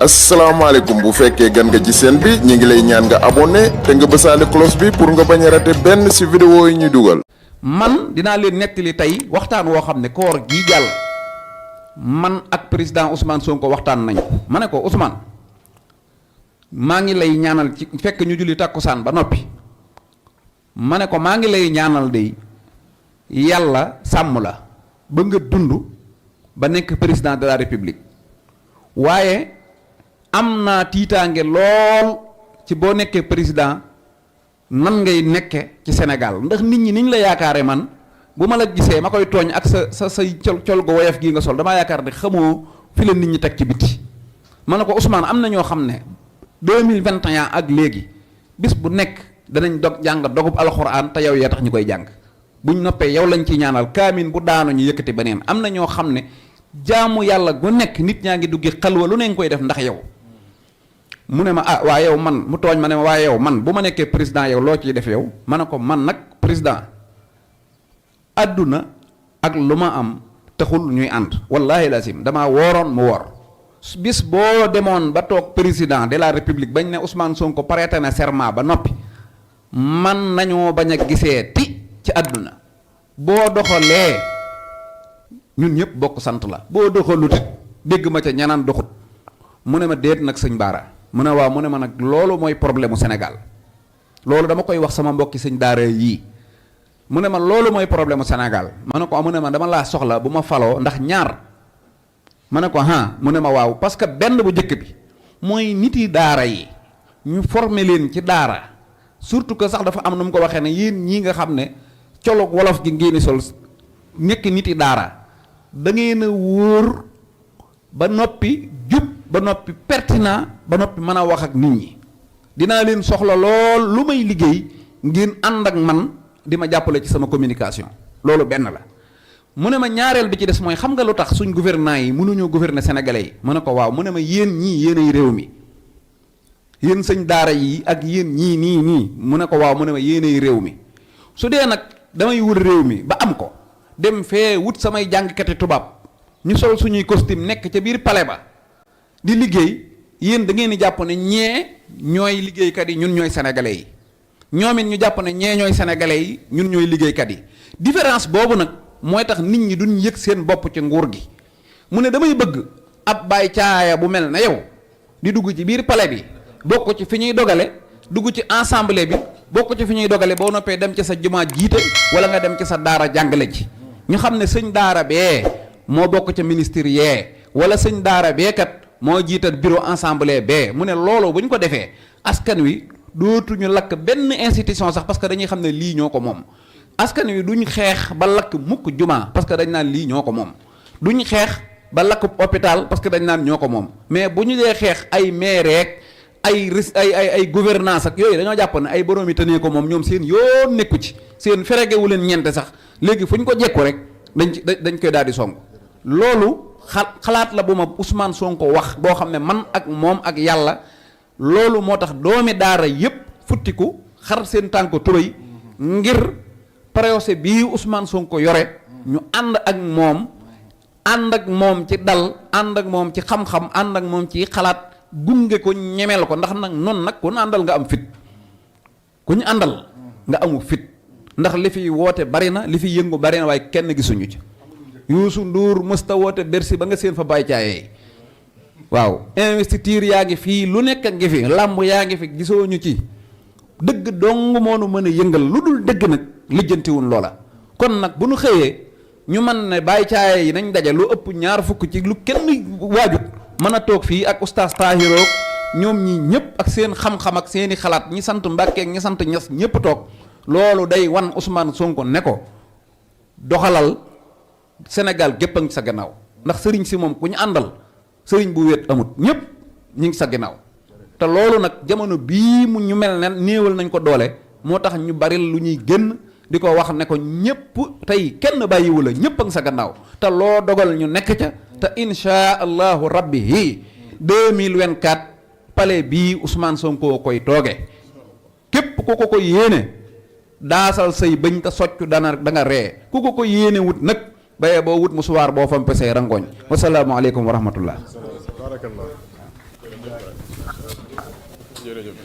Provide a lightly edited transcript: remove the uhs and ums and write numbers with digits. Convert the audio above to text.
asalaamaaleykum bu fekkee gan nga ci seen bi ñu ngi lay ñaan nga abonné te nga bësaale cloche bi pour nga bañ a raté benn ci vidéo yi ñu dugal. man dinaa leen nettali tey waxtaan woo xam ne koor gii jàll man ak président Ousmane Sonko waxtaan nañu ma ne ko Ousmane maa ngi lay ñaanal ci fekk ñu julli takkusaan ba noppi ma ne ko maa ngi lay ñaanal de yàlla sàmm la ba nga dund ba nekk président de la république waaye am naa tiitaange lool ci boo nekkee président nan ngay nekke ci Sénégal ndax nit ñi niñ la yaakaare man bu ma la gisee ma koy tooñ ak sa say col gu woyof gii nga sol damaa yaakaar ne xamoo fi la nit ñi teg ci biti ma ne ko Ousmane am na ñoo xam ne 2021 ak léegi bis bu nekk danañ jàng dogub alxuraan te yow yaa tax ñu koy jàng buñ noppee yow lañ ciy ñaanal kaamin bu daanu ñu yëkkati beneen am na ñoo xam ne jaamu yàlla gu nekk nit ñaa ngi duggi xalwa lu ne nga koy def ndax yow mu ne ma ah waa yow man mu tooñ ma ne ma waa yow man bu ma nekkee président yow loo ciy def yow ma ne ko man nag président àdduna ak lu ma am taxul ñuy ànd wallaahi lazim damaa wooroon mu woor bis boo demoon ba toog président de la république bañ ne Ousmane Sonko prêté na serment ba noppi man nañoo bañ a gisee ti ci àdduna boo doxalee ñun ñëpp bokk sant la boo doxalut it dégg ma ca ñanaan doxut mu ne ma déet nag sëñ Baara mu ne waaw mu ne ma nag loolu mooy problème mu Sénégal loolu dama koy wax sama mbokki sëñ daara yii mu ne ma loolu mooy problème mu Sénégal ma ne ko mu ne ma dama laa soxla bu ma faloo ndax ñaar ma ne ko mu ne ma waaw parce que benn bu njëkk bi mooy nit yi daara yi ñu former leen ci daara surtout que sax dafa am nu mu ko waxee ne yéen ñii nga xam ne colog wolof gi ngeen di sol nekk nit yi daara da ngeen a wóor ba noppi jub ba noppi pertinent ba noppi mën a wax ak nit ñi dinaa leen soxla lool lu may liggéey ngeen ànd ak man di ma jàppale ci sama communication loolu benn la mu ne ma ñaareel bi ci des mooy xam nga lu tax suñ gouvernants yi mënuñoo gouverner sénégalais yi mu ne ko waaw mu ne ma yéen ñii yéenay réew mi yéen sëñ daara yi ak yéen ñii nii mu ne ko waaw mu ne ma yéenay réew mi su dee nag damay wut réew mi ba am ko dem fee wut samay jàngkati tubaab ñu sol suñuy costume nekk ca biir palais ba di liggéey yéen da ngeen di jàpp ne ñee ñooy liggéeykat yi ñun ñooy sénégalais yi ñoom it ñu jàpp ne ñee ñooy sénégalais yi ñun ñooy liggéeykat yi différence boobu nag mooy tax nit ñi duñ yëg seen bopp ci nguur gi mu ne damay bëgg ab baay caaya bu mel na yow di dugg ci biir palais bi bokk ci fi ñuy dogale dugg ci assemblée bi bokk ci fi ñuy dogale boo noppee dem ci sa jumaa jiite wala nga dem ci sa daara jàngale ji ñu xam ne sëñ daara bee moo bokk ca ministère yee wala sëñ daara bee kat moo jiital bureau assemblée bee mu ne loolu bu ñu ko defee askan wi dootuñu lakk benn institution sax parce que dañuy xam ne lii ñoo ko moom askan wi duñ xeex ba lakk mukk jumaa parce que dañ naan lii ñoo ko moom duñ xeex ba lakk hôpital parce que dañ naan ñoo ko moom mais bu ñu dee xeex ay maire ay gouvernance ak yooyu dañoo jàpp ne ay borom yi tënee ko moom ñoom seen yoon nekku ci seen feregewu leen ñeente sax léegi fu ñu ko jekku rek dañ koy daal di song loolu xalaat la bu ma Ousmane Sonko wax boo xam ne man ak moom ak yàlla loolu moo tax doomi daara yépp futtiku xar seen tànk tubéy ngir procès bii Ousmane Sonko yore ñu ànd ak moom ci dal ànd ak moom ci xam-xam ànd ak moom ci xalaat gunge ko ñemeel ko ndax nag noonu nag ku ñu àndal nga am fit ku ñu àndal nga amu fit ndax li fi woote bari na li fi yëngu bari na waaye kenn gisuñu ci Youssou Ndour mësta woote Bercy ba nga seen fa bàyyi caayee waaw investiture yaa ngi fii lu nekk ngi fi làmb yaa ngi fi gisoo ñu ci dëgg dong moo nu mën a yëngal lu dul dëgg nag lijjantiwun loola kon nag bu nu xëyee ñu mën ne bàyyi caaye yi nañ daje lu ëpp ñaar fukk ci lu kenn waajut mën a toog fii ak oustaz Tahiro ñoom ñi ñëpp ak seen xam-xam ak seeni xalaat ñi sant Mbàkke ak ñi sant Ñas ñëpp toog loolu day wan Ousmane Sonko ne ko doxalal Sénégal gépp a ngi sa gannaaw ndax sëriñ si moom ku ñu àndal sëriñ bu wéet amut ñëpp ñu ngi sa gannaaw te loolu nag jamono bii mu ñu mel ne néewal nañ ko doole moo tax ñu bari lu ñuy génn di ko wax ne ko ñëpp tey kenn bàyyiwu la ñëpp a ngi sa gannaaw te loo dogal ñu nekk ca te insha allahu rabbi 2024 palais bii Ousmane Sonko koy tooge képp ku ko yéene daasal say bëñ te soccu da nga ree ku ko yéene wut nag bayee boo wut musuwaar boo fa mpesee rangooñ wasalaamu aleykum wa rahmatullah. jërëjëf.